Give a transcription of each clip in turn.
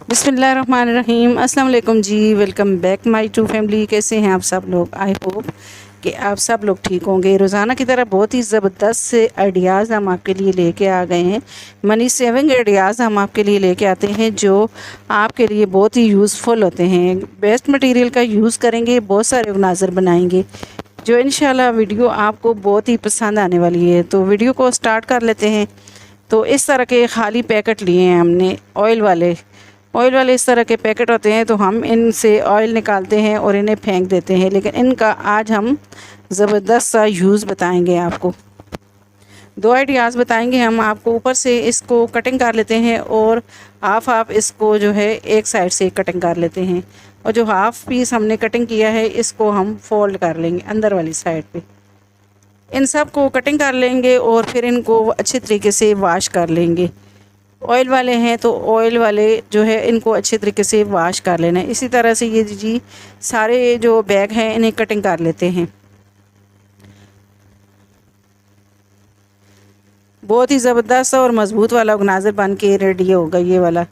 बिस्मिल्लाहिर्रहमानिर्रहीम अस्सलाम वालेकुम जी। Welcome back my to family. कैसे हैं आप सब लोग? आई होप कि आप सब लोग ठीक होंगे। रोज़ाना की तरह बहुत ही ज़बरदस्त से आइडियाज़ हम आपके लिए लेके आ गए हैं। मनी सेविंग आइडियाज़ हम आपके लिए लेके आते हैं जो आपके लिए बहुत ही यूज़फुल होते हैं। बेस्ट मटेरियल का यूज़ करेंगे, बहुत सारे ऑर्गेनाइज़र बनाएंगे जो इंशाल्लाह वीडियो आपको बहुत ही पसंद आने वाली है। तो वीडियो को स्टार्ट कर लेते हैं। तो इस तरह के खाली पैकेट लिए हैं हमने, ऑयल वाले इस तरह के पैकेट होते हैं। तो हम इनसे ऑयल निकालते हैं और इन्हें फेंक देते हैं, लेकिन इनका आज हम ज़बरदस्त सा यूज़ बताएंगे आपको। दो आइडियाज़ बताएंगे हम आपको। ऊपर से इसको कटिंग कर लेते हैं और हाफ इसको जो है एक साइड से कटिंग कर लेते हैं, और जो हाफ पीस हमने कटिंग किया है इसको हम फोल्ड कर लेंगे अंदर वाली साइड पे। इन सब को कटिंग कर लेंगे और फिर इनको अच्छे तरीके से वाश कर लेंगे। ऑयल वाले हैं तो ऑयल वाले जो है इनको अच्छे तरीके से वाश कर लेना है। इसी तरह से ये जी सारे जो बैग हैं इन्हें कटिंग कर लेते हैं। बहुत ही ज़बरदस्त और मज़बूत वाला ऑर्गेनाइज़र बन के रेडी होगा ये वाला।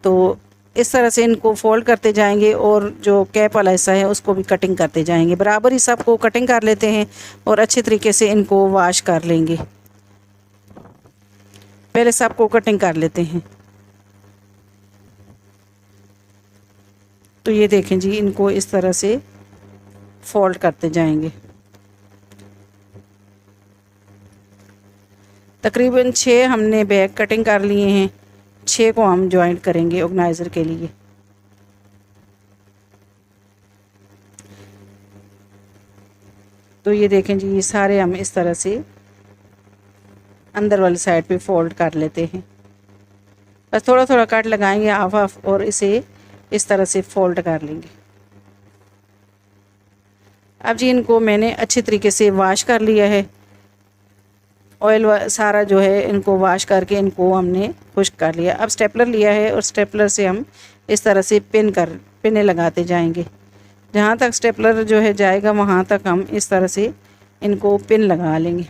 तो इस तरह से इनको फोल्ड करते जाएंगे और जो कैप वाला हिस्सा है उसको भी कटिंग करते जाएंगे। बराबर ही सबको कटिंग कर लेते हैं और अच्छे तरीके से इनको वाश कर लेंगे। पहले सबको कटिंग कर लेते हैं। तो ये देखें जी, इनको इस तरह से फोल्ड करते जाएंगे। तकरीबन 6 हमने बैग कटिंग कर लिए हैं। 6 को हम जॉइंट करेंगे ऑर्गेनाइज़र के लिए। तो ये देखें जी, ये सारे हम इस तरह से अंदर वाली साइड पे फोल्ड कर लेते हैं। बस थोड़ा थोड़ा कट लगाएंगे हाफ और इसे इस तरह से फोल्ड कर लेंगे। अब जी इनको मैंने अच्छे तरीके से वाश कर लिया है। ऑयल सारा जो है इनको वाश करके इनको हमने खुश्क कर लिया। अब स्टेपलर लिया है और स्टेपलर से हम इस तरह से पिने लगाते जाएंगे। जहाँ तक स्टेपलर जो है जाएगा वहाँ तक हम इस तरह से इनको पिन लगा लेंगे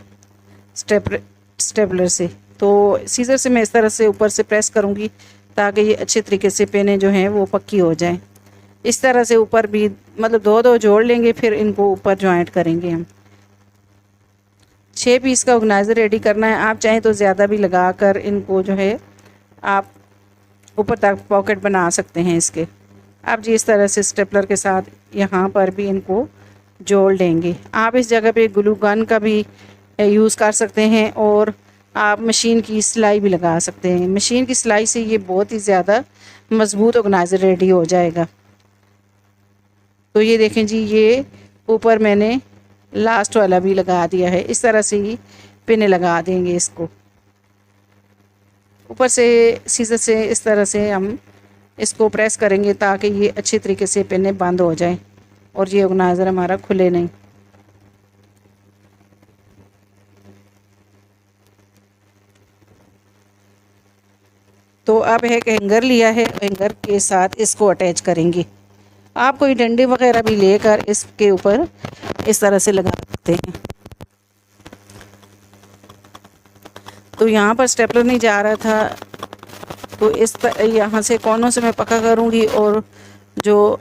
स्टेपलर से। तो सीज़र से मैं इस तरह से ऊपर से प्रेस करूँगी ताकि ये अच्छे तरीके से पिनें जो हैं वो पक्की हो जाएं। इस तरह से ऊपर भी मतलब दो जोड़ लेंगे, फिर इनको ऊपर जॉइंट करेंगे हम। 6 पीस का ऑर्गेनाइज़र रेडी करना है। आप चाहें तो ज़्यादा भी लगा कर इनको जो है आप ऊपर तक पॉकेट बना सकते हैं इसके। आप जी इस तरह से स्टेपलर के साथ यहाँ पर भी इनको जोड़ लेंगे। आप इस जगह पे ग्लू गन का भी यूज़ कर सकते हैं और आप मशीन की सिलाई भी लगा सकते हैं। मशीन की सिलाई से ये बहुत ही ज़्यादा मज़बूत ऑर्गेनाइज़र रेडी हो जाएगा। तो ये देखें जी, ये ऊपर मैंने लास्ट वाला भी लगा दिया है। इस तरह से ही पिने लगा देंगे इसको। ऊपर से सीज़र से इस तरह से हम इसको प्रेस करेंगे ताकि ये अच्छे तरीके से पिने बंद हो जाएं और ये ऑर्गेनाइज़र हमारा खुले नहीं। तो अब एक हैंगर लिया है, हैंगर के साथ इसको अटैच करेंगे। आप कोई डंडे वगैरह भी लेकर इसके ऊपर इस तरह से लगा सकते हैं। तो यहाँ पर स्टेपलर नहीं जा रहा था, तो यहाँ से कोनों से मैं पक्का करूँगी और जो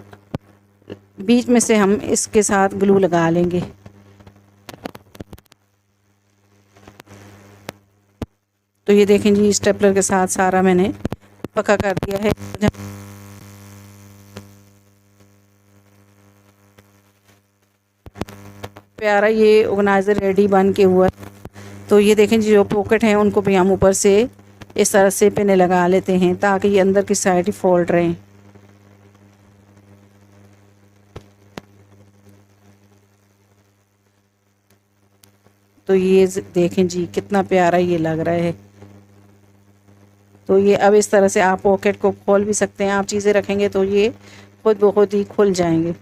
बीच में से हम इसके साथ ग्लू लगा लेंगे। तो ये देखें जी, स्टेपलर के साथ सारा मैंने पक्का कर दिया है। प्यारा ये ऑर्गेनाइज़र रेडी बन के हुआ है। तो ये देखें जी, जो पॉकेट हैं उनको भी हम ऊपर से इस तरह से पिने लगा लेते हैं ताकि ये अंदर की साइड ही फोल्ड रहें। तो ये देखें जी, कितना प्यारा ये लग रहा है। तो ये अब इस तरह से आप पॉकेट को खोल भी सकते हैं। आप चीज़ें रखेंगे तो ये खुद ब खुद ही खुल जाएंगे।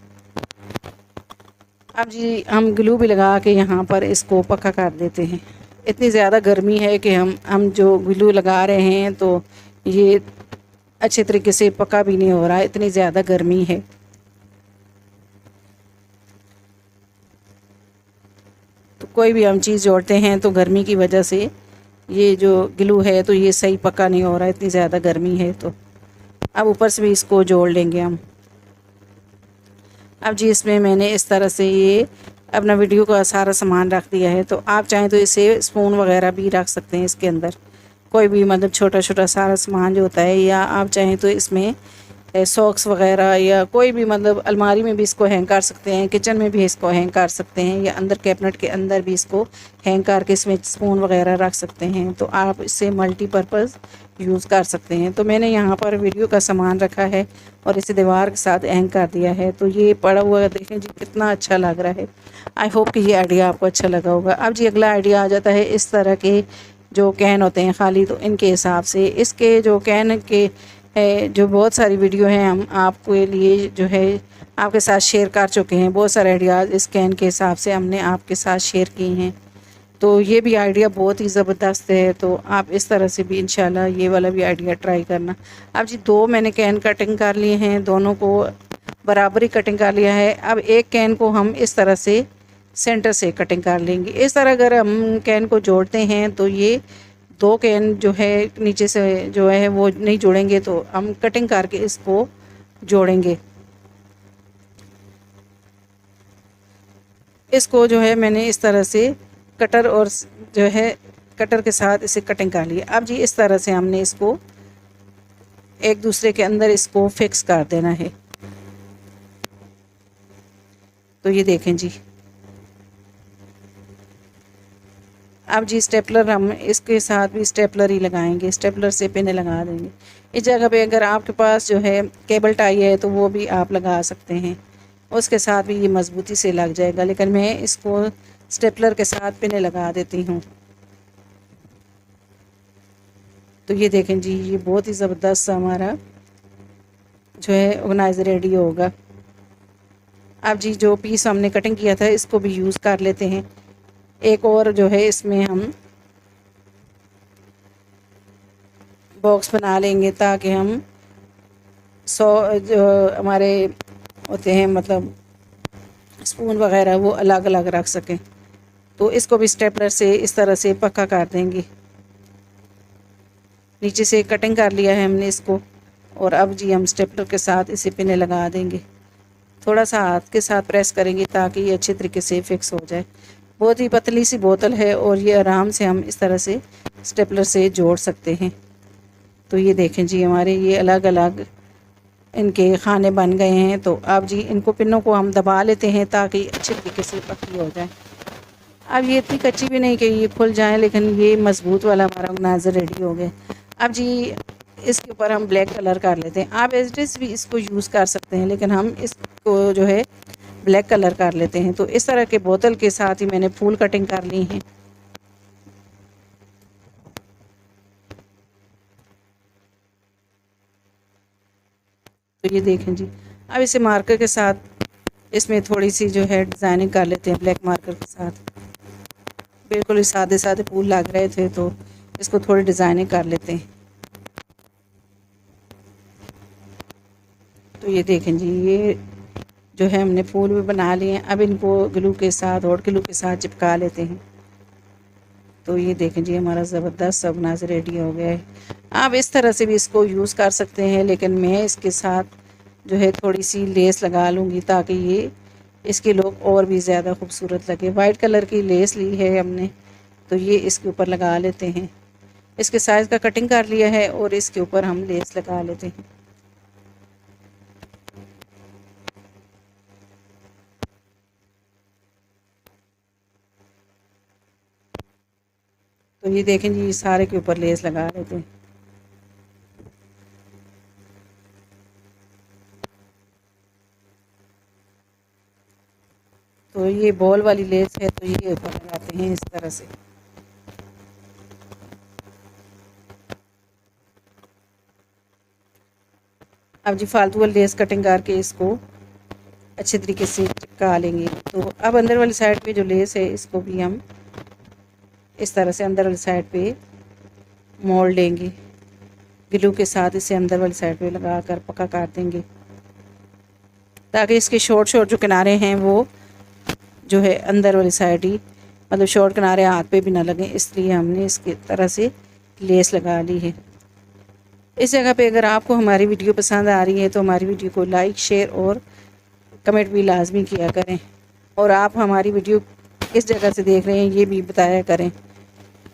अब जी हम ग्लू भी लगा के यहाँ पर इसको पक्का कर देते हैं। इतनी ज़्यादा गर्मी है कि हम जो ग्लू लगा रहे हैं तो ये अच्छे तरीके से पक्का भी नहीं हो रहा है, इतनी ज़्यादा गर्मी है। तो कोई भी हम चीज़ जोड़ते हैं तो गर्मी की वजह से ये जो ग्लू है तो ये सही पक्का नहीं हो रहा है, इतनी ज़्यादा गर्मी है। तो अब ऊपर से भी इसको जोड़ लेंगे हम। अब जी इसमें मैंने इस तरह से ये अपना वीडियो का सारा सामान रख दिया है। तो आप चाहें तो इसे स्पून वगैरह भी रख सकते हैं इसके अंदर, कोई भी मतलब छोटा छोटा सारा सामान जो होता है। या आप चाहें तो इसमें सॉक्स वगैरह या कोई भी मतलब अलमारी में भी इसको हैंग कर सकते हैं, किचन में भी इसको हैंग कर सकते हैं, या अंदर कैबिनेट के अंदर भी इसको हैंग करके इसमें स्पून वगैरह रख सकते हैं। तो आप इससे मल्टीपर्पज़ यूज़ कर सकते हैं। तो मैंने यहाँ पर वीडियो का सामान रखा है और इसे दीवार के साथ हैंग कर दिया है। तो ये पड़ा हुआ देखें जी कितना अच्छा लग रहा है। आई होप कि ये आइडिया आपको अच्छा लगा होगा। अब जी अगला आइडिया आ जाता है इस तरह के जो कैन होते हैं खाली, तो इनके हिसाब से इसके जो कैन के है जो बहुत सारी वीडियो हैं हम आपके लिए जो है आपके साथ शेयर कर चुके हैं। बहुत सारे आइडियाज़ इस कैन के हिसाब से हमने आपके साथ शेयर किए हैं। तो ये भी आइडिया बहुत ही ज़बरदस्त है। तो आप इस तरह से भी इंशाल्लाह ये वाला भी आइडिया ट्राई करना। अब जी दो मैंने कैन कटिंग कर लिए हैं, दोनों को बराबरी कटिंग कर लिया है। अब एक कैन को हम इस तरह से सेंटर से कटिंग कर लेंगे। इस तरह अगर हम कैन को जोड़ते हैं तो ये दो कैन जो है नीचे से जो है वो नहीं जोड़ेंगे, तो हम कटिंग करके इसको जोड़ेंगे। इसको जो है मैंने इस तरह से कटर और जो है कटर के साथ इसे कटिंग कर लिया। अब जी इस तरह से हमने इसको एक दूसरे के अंदर इसको फिक्स कर देना है। तो ये देखें जी। अब जी स्टेपलर हम इसके साथ भी स्टेपलर ही लगाएंगे, स्टेपलर से पिन लगा देंगे। इस जगह पे अगर आपके पास जो है केबल टाई है तो वो भी आप लगा सकते हैं, उसके साथ भी ये मज़बूती से लग जाएगा। लेकिन मैं इसको स्टेपलर के साथ पिन लगा देती हूँ। तो ये देखें जी ये बहुत ही ज़बरदस्त हमारा जो है ऑर्गेनाइज़र रेडी होगा। अब जी जो पीस हमने कटिंग किया था इसको भी यूज़ कर लेते हैं। एक और जो है इसमें हम बॉक्स बना लेंगे ताकि हम जो हमारे होते हैं मतलब स्पून वगैरह वो अलग अलग रख सकें। तो इसको भी स्टेपलर से इस तरह से पक्का कर देंगे। नीचे से कटिंग कर लिया है हमने इसको, और अब जी हम स्टेपलर के साथ इसे पिने लगा देंगे। थोड़ा सा हाथ के साथ प्रेस करेंगे ताकि ये अच्छे तरीके से फिक्स हो जाए। बहुत ही पतली सी बोतल है और ये आराम से हम इस तरह से स्टेपलर से जोड़ सकते हैं। तो ये देखें जी हमारे ये अलग अलग इनके खाने बन गए हैं। तो अब जी इनको पिनों को हम दबा लेते हैं ताकि अच्छे तरीके से पतली हो जाए। अब ये इतनी कच्ची भी नहीं कि ये खुल जाए, लेकिन ये मज़बूत वाला हमारा ऑर्गेनाइज़र रेडी हो गया। अब जी इसके ऊपर हम ब्लैक कलर कर लेते हैं। आप एज इट इज़ भी इसको यूज़ कर सकते हैं, लेकिन हम इसको जो है ब्लैक कलर कर लेते हैं। तो इस तरह के बोतल के साथ ही मैंने फूल कटिंग कर ली हैं। तो ये देखें जी। अब इसे मार्कर के साथ इसमें थोड़ी सी जो है डिज़ाइनिंग कर लेते हैं ब्लैक मार्कर के साथ। बिल्कुल ही सादे सादे फूल लग रहे थे तो इसको थोड़ी डिज़ाइनिंग कर लेते हैं। तो ये देखें जी ये जो है हमने फूल भी बना लिए हैं। अब इनको ग्लू के साथ और ग्लू के साथ चिपका लेते हैं। तो ये देखें जी हमारा ज़बरदस्त ऑर्गेनाइज़र रेडी हो गया है। आप इस तरह से भी इसको यूज़ कर सकते हैं, लेकिन मैं इसके साथ जो है थोड़ी सी लेस लगा लूँगी ताकि ये इसके लुक और भी ज़्यादा खूबसूरत लगे। वाइट कलर की लेस ली है हमने, तो ये इसके ऊपर लगा लेते हैं। इसके साइज़ का कटिंग कर लिया है और इसके ऊपर हम लेस लगा लेते हैं। तो ये देखें जी सारे के ऊपर लेस लगा लेते हैं। तो ये बॉल वाली लेस है तो ये ऊपर लगाते हैं इस तरह से। अब जी फालतू वाली लेस कटिंग करके इसको अच्छे तरीके से चिपका लेंगे। तो अब अंदर वाली साइड पे जो लेस है इसको भी हम इस तरह से अंदर वाली साइड पे मोड़ लेंगे। ग्लू के साथ इसे अंदर वाली साइड पे लगा कर पक्का कर देंगे ताकि इसके शॉर्ट शॉर्ट जो किनारे हैं वो जो है अंदर वाली साइड ही मतलब शॉर्ट किनारे हाथ पे भी ना लगे, इसलिए हमने इसकी तरह से लेस लगा ली है। इस जगह पे अगर आपको हमारी वीडियो पसंद आ रही है तो हमारी वीडियो को लाइक, शेयर और कमेंट भी लाजमी किया करें, और आप हमारी वीडियो किस जगह से देख रहे हैं ये भी बताया करें।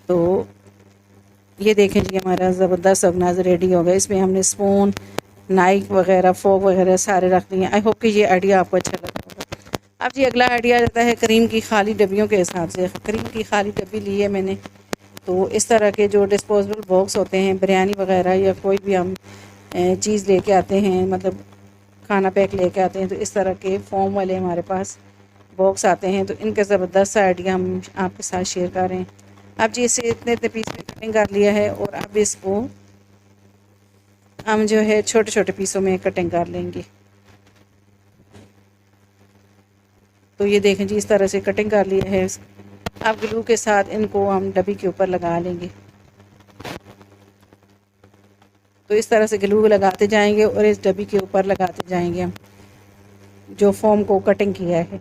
तो ये देखें जी, हमारा ज़बरदस्त अगनाज रेडी हो गया। इसमें हमने स्पून, नाइफ वगैरह, फोक वगैरह सारे रख दिए। आई होप कि ये आइडिया आपको अच्छा लगा होगा। अब जी अगला आइडिया आता है करीम की खाली डब्बियों के हिसाब से। करीम की खाली डब्बी ली है मैंने, तो इस तरह के जो डिस्पोजेबल बॉक्स होते हैं बिरयानी वगैरह या कोई भी हम चीज़ लेके आते हैं, मतलब खाना पैक लेके आते हैं, तो इस तरह के फोम वाले हमारे पास बॉक्स आते हैं। तो इनका ज़बरदस्त आइडिया हम आपके साथ शेयर कर रहे हैं। अब जी इसे इतने इतने पीस में कटिंग कर लिया है, और अब इसको हम जो है छोटे छोटे पीसों में कटिंग कर लेंगे। तो ये देखें जी, इस तरह से कटिंग कर लिया है। अब ग्लू के साथ इनको हम डब्बी के ऊपर लगा लेंगे। तो इस तरह से ग्लू लगाते जाएंगे और इस डब्बी के ऊपर लगाते जाएंगे हम जो फोम को कटिंग किया है।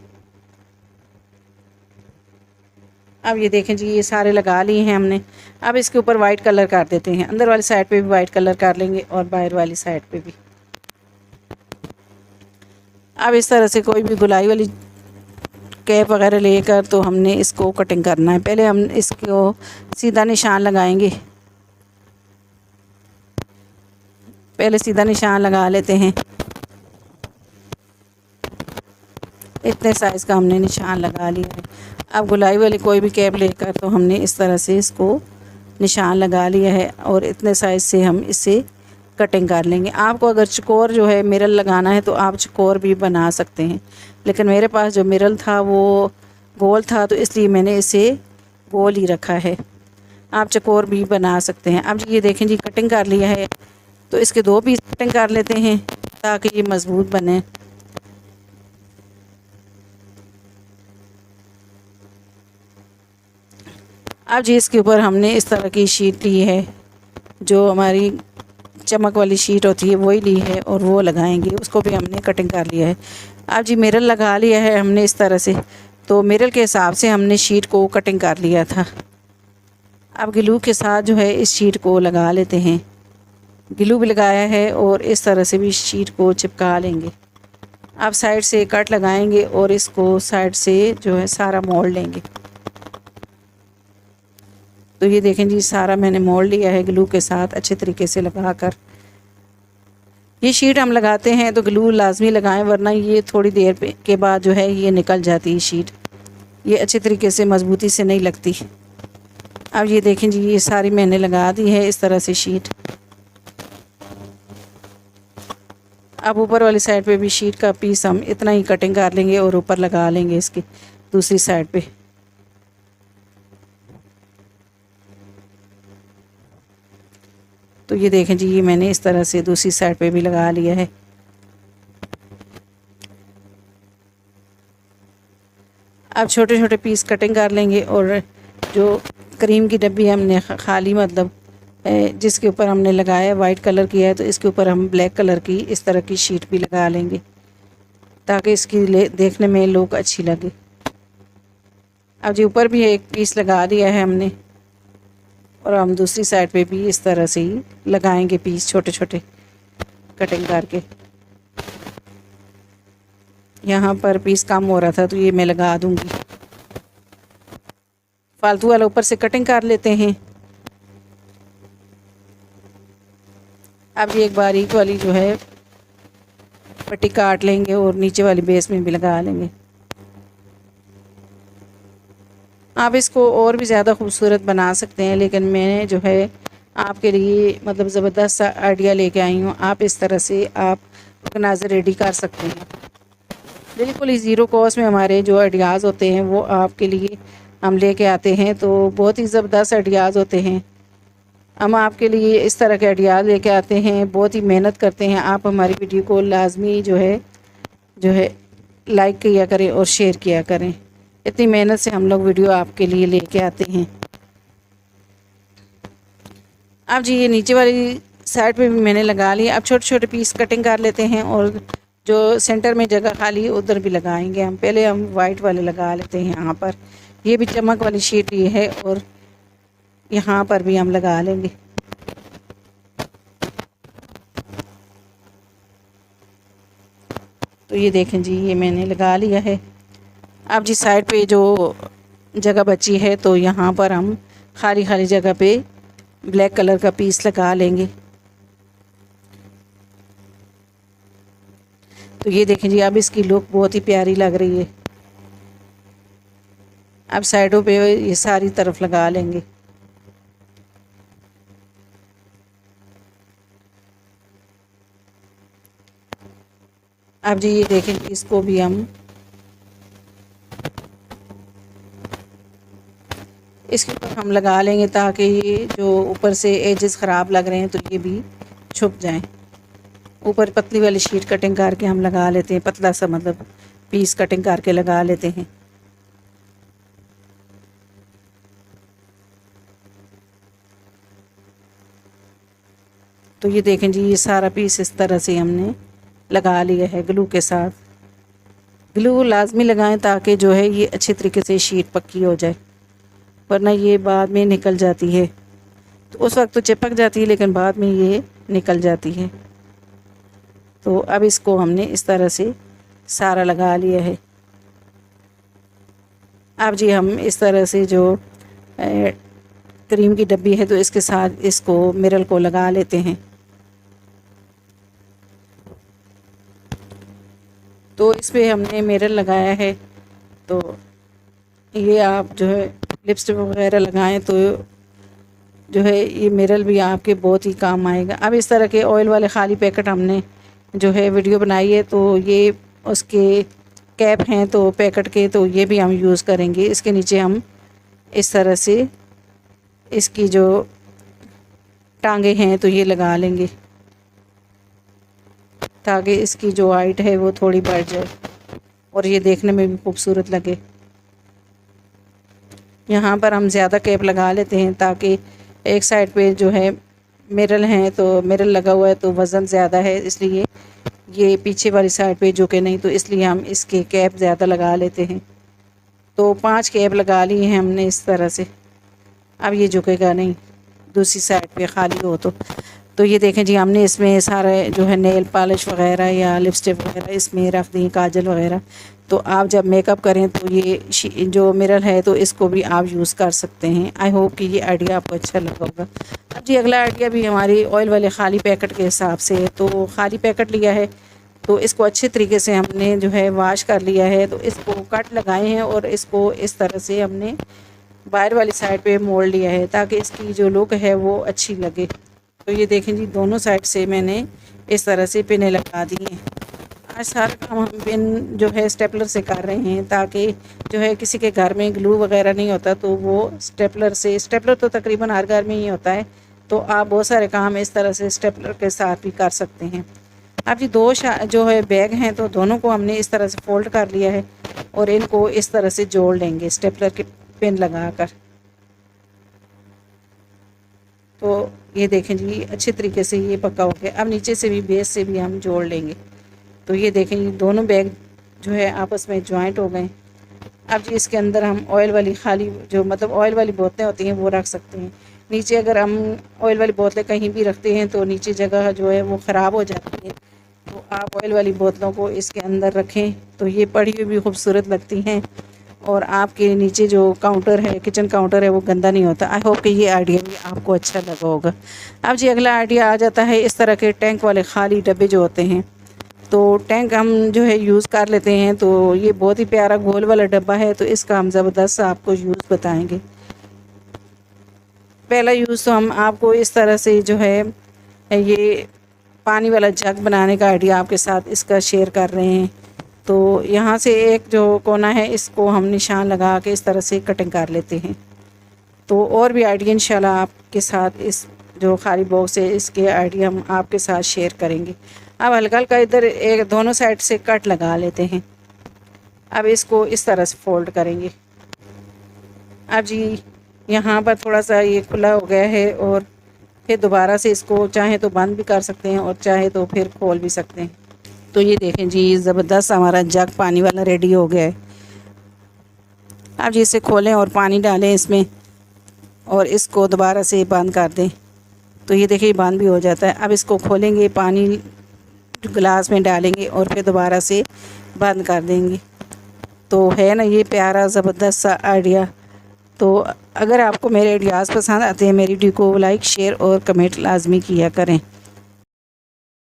अब ये देखें जी, ये सारे लगा लिए हैं हमने। अब इसके ऊपर वाइट कलर कर देते हैं। अंदर वाली साइड पे भी वाइट कलर कर लेंगे और बाहर वाली साइड पे भी। अब इस तरह से कोई भी गुलाई वाली कैप वगैरह लेकर तो हमने इसको कटिंग करना है। पहले हम इसको सीधा निशान लगाएंगे। पहले सीधा निशान लगा लेते हैं। इतने साइज़ का हमने निशान लगा लिया है। अब गुलाई वाली कोई भी कैप लेकर तो हमने इस तरह से इसको निशान लगा लिया है, और इतने साइज़ से हम इसे कटिंग कर लेंगे। आपको अगर चकोर जो है मिरर लगाना है तो आप चकोर भी बना सकते हैं, लेकिन मेरे पास जो मिरर था वो गोल था, तो इसलिए मैंने इसे गोल ही रखा है। आप चकोर भी बना सकते हैं। अब ये देखें जी, कटिंग कर लिया है, तो इसके 2 पीस कटिंग कर लेते हैं ताकि ये मज़बूत बने। अब जी इसके ऊपर हमने इस तरह की शीट ली है, जो हमारी चमक वाली शीट होती है वही ली है, और वो लगाएंगे। उसको भी हमने कटिंग कर लिया है। अब जी मिरर लगा लिया है हमने इस तरह से, तो मिरर के हिसाब से हमने शीट को कटिंग कर लिया था। अब ग्लू के साथ जो है इस शीट को लगा लेते हैं। ग्लू भी लगाया है और इस तरह से भी शीट को चिपका लेंगे। अब साइड से कट लगाएंगे और इसको साइड से जो है सारा मोड़ लेंगे। तो ये देखें जी, सारा मैंने मोड़ लिया है ग्लू के साथ अच्छे तरीके से लगाकर। ये शीट हम लगाते हैं तो ग्लू लाजमी लगाएं, वरना ये थोड़ी देर के बाद जो है ये निकल जाती है शीट, ये अच्छे तरीके से मज़बूती से नहीं लगती। अब ये देखें जी, ये सारी मैंने लगा दी है इस तरह से शीट। अब ऊपर वाली साइड पे भी शीट का पीस हम इतना ही कटिंग कर लेंगे और ऊपर लगा लेंगे इसकी दूसरी साइड पे। तो ये देखें जी, ये मैंने इस तरह से दूसरी साइड पे भी लगा लिया है। अब छोटे छोटे पीस कटिंग कर लेंगे, और जो क्रीम की डब्बी हमने खाली मतलब जिसके ऊपर हमने लगाया वाइट कलर किया है, तो इसके ऊपर हम ब्लैक कलर की इस तरह की शीट भी लगा लेंगे ताकि इसकी देखने में लुक अच्छी लगे। अब जी ऊपर भी एक पीस लगा दिया है हमने, और हम दूसरी साइड पे भी इस तरह से ही लगाएंगे पीस छोटे छोटे कटिंग करके। यहाँ पर पीस कम हो रहा था तो ये मैं लगा दूंगी। फालतू वाला ऊपर से कटिंग कर लेते हैं। अब ये एक बारीक वाली जो है पट्टी काट लेंगे और नीचे वाली बेस में भी लगा लेंगे। आप इसको और भी ज़्यादा खूबसूरत बना सकते हैं, लेकिन मैंने जो है आपके लिए मतलब ज़बरदस्त सा आइडिया लेके आई हूँ। आप इस तरह से आप ऑर्गेनाइज़र रेडी कर सकते हैं। बिल्कुल ही ज़ीरो कॉस्ट में हमारे जो आइडियाज़ होते हैं वो आपके लिए हम लेके आते हैं, तो बहुत ही ज़बरदस्त आइडियाज़ होते हैं। हम आपके लिए इस तरह के आइडियाज़ लेके आते हैं, बहुत ही मेहनत करते हैं। आप हमारी वीडियो को लाजमी जो है लाइक किया करें और शेयर किया करें। इतनी मेहनत से हम लोग वीडियो आपके लिए लेके आते हैं। अब जी ये नीचे वाली साइड पे भी मैंने लगा लिया। अब छोटे छोटे पीस कटिंग कर लेते हैं, और जो सेंटर में जगह खाली उधर भी लगाएंगे हम। पहले हम वाइट वाले लगा लेते हैं यहाँ पर। ये भी चमक वाली शीट ये है, और यहाँ पर भी हम लगा लेंगे। तो ये देखें जी, ये मैंने लगा लिया है। अब जी साइड पे जो जगह बची है तो यहाँ पर हम खाली खाली जगह पे ब्लैक कलर का पीस लगा लेंगे। तो ये देखें जी, अब इसकी लुक बहुत ही प्यारी लग रही है। अब साइडों पे ये सारी तरफ लगा लेंगे। अब जी ये देखें, इसको भी हम इसके ऊपर हम लगा लेंगे ताकि ये जो ऊपर से एजेस ख़राब लग रहे हैं तो ये भी छुप जाएं। ऊपर पतली वाली शीट कटिंग करके हम लगा लेते हैं, पतला सा मतलब पीस कटिंग करके लगा लेते हैं। तो ये देखें जी, ये सारा पीस इस तरह से हमने लगा लिया है ग्लू के साथ। ग्लू लाजमी लगाएं ताकि जो है ये अच्छे तरीके से शीट पक्की हो जाए, वरना ये बाद में निकल जाती है। तो उस वक्त तो चिपक जाती है लेकिन बाद में ये निकल जाती है। तो अब इसको हमने इस तरह से सारा लगा लिया है। अब जी हम इस तरह से जो क्रीम की डब्बी है तो इसके साथ इसको मिरर को लगा लेते हैं। तो इस पे हमने मिरर लगाया है, तो ये आप जो है लिपस्टिक वगैरह लगाएं तो जो है ये मिरर भी आपके बहुत ही काम आएगा। अब इस तरह के ऑयल वाले ख़ाली पैकेट हमने जो है वीडियो बनाई है, तो ये उसके कैप हैं तो पैकेट के, तो ये भी हम यूज़ करेंगे। इसके नीचे हम इस तरह से इसकी जो टांगे हैं तो ये लगा लेंगे ताकि इसकी जो हाइट है वो थोड़ी बढ़ जाए और ये देखने में भी खूबसूरत लगे। यहाँ पर हम ज़्यादा कैप लगा लेते हैं ताकि एक साइड पे जो है मिरर हैं तो मिरर लगा हुआ है तो वज़न ज़्यादा है, इसलिए ये पीछे वाली साइड पे झुके नहीं, तो इसलिए हम इसके कैप ज़्यादा लगा लेते हैं। तो 5 कैप लगा ली हैं हमने इस तरह से। अब ये झुकेगा नहीं, दूसरी साइड पे खाली हो तो ये देखें जी, हमने इसमें सारे जो है नेल पॉलिश वगैरह या लिपस्टिक वगैरह इसमें रख दी, काजल वगैरह। तो आप जब मेकअप करें तो ये जो मिरर है तो इसको भी आप यूज़ कर सकते हैं। आई होप कि ये आइडिया आपको अच्छा लगा होगा। अब जी अगला आइडिया भी हमारी ऑयल वाले खाली पैकेट के हिसाब से है। तो खाली पैकेट लिया है तो इसको अच्छे तरीके से हमने जो है वाश कर लिया है, तो इसको कट लगाए हैं और इसको इस तरह से हमने बाहर वाली साइड पे मोड़ लिया है ताकि इसकी जो लुक है वो अच्छी लगे। तो ये देखें जी, दोनों साइड से मैंने इस तरह से पिनें लगा दी हैं। आज सारा काम हम पिन जो है स्टेपलर से कर रहे हैं ताकि जो है किसी के घर में ग्लू वगैरह नहीं होता तो वो स्टेपलर से, स्टेपलर तो तकरीबन हर घर में ही होता है, तो आप बहुत सारे काम इस तरह से स्टेपलर के साथ भी कर सकते हैं। अब जी दो जो है बैग हैं तो दोनों को हमने इस तरह से फोल्ड कर लिया है और इनको इस तरह से जोड़ लेंगे स्टेपलर के पिन लगाकर। तो ये देखें जी, अच्छे तरीके से ये पक्का हो गया। अब नीचे से भी बेस से भी हम जोड़ लेंगे। तो ये देखें जी, दोनों बैग जो है आपस में जॉइंट हो गए। अब जी इसके अंदर हम ऑयल वाली खाली जो मतलब ऑयल वाली बोतलें होती हैं वो रख सकते हैं। नीचे अगर हम ऑयल वाली बोतलें कहीं भी रखते हैं तो नीचे जगह जो है वो ख़राब हो जाती है, तो आप ऑयल वाली बोतलों को इसके अंदर रखें तो ये पड़ी हुई भी खूबसूरत लगती हैं और आपके नीचे जो काउंटर है, किचन काउंटर है, वो गंदा नहीं होता। आई होप कि ये आइडिया भी आपको अच्छा लगा होगा। अब जी अगला आइडिया आ जाता है इस तरह के टैंक वाले खाली डब्बे जो होते हैं, तो टैंक हम जो है यूज़ कर लेते हैं। तो ये बहुत ही प्यारा गोल वाला डब्बा है, तो इसका हम ज़बरदस्त आपको यूज़ बताएंगे। पहला यूज़ तो हम आपको इस तरह से जो है ये पानी वाला जग बनाने का आइडिया आपके साथ इसका शेयर कर रहे हैं। तो यहाँ से एक जो कोना है इसको हम निशान लगा के इस तरह से कटिंग कर लेते हैं। तो और भी आइडिया इंशाल्लाह आपके साथ इस जो खाली बॉक्स है इसके आइडिया हम आपके साथ शेयर करेंगे। अब हल्का हल्का इधर एक दोनों साइड से कट लगा लेते हैं। अब इसको इस तरह से फोल्ड करेंगे। अब जी यहाँ पर थोड़ा सा ये खुला हो गया है और फिर दोबारा से इसको चाहे तो बंद भी कर सकते हैं और चाहे तो फिर खोल भी सकते हैं। तो ये देखें जी, ज़बरदस्त हमारा जग पानी वाला रेडी हो गया है। अब जी इसे खोलें और पानी डालें इसमें और इसको दोबारा से बंद कर दें। तो ये देखिए बंद भी हो जाता है। अब इसको खोलेंगे, पानी गिलास में डालेंगे और फिर दोबारा से बंद कर देंगे। तो है ना ये प्यारा ज़बरदस्त सा आइडिया। तो अगर आपको मेरे आइडियाज़ पसंद आते हैं, मेरी वीडियो को लाइक शेयर और कमेंट लाजमी किया करें।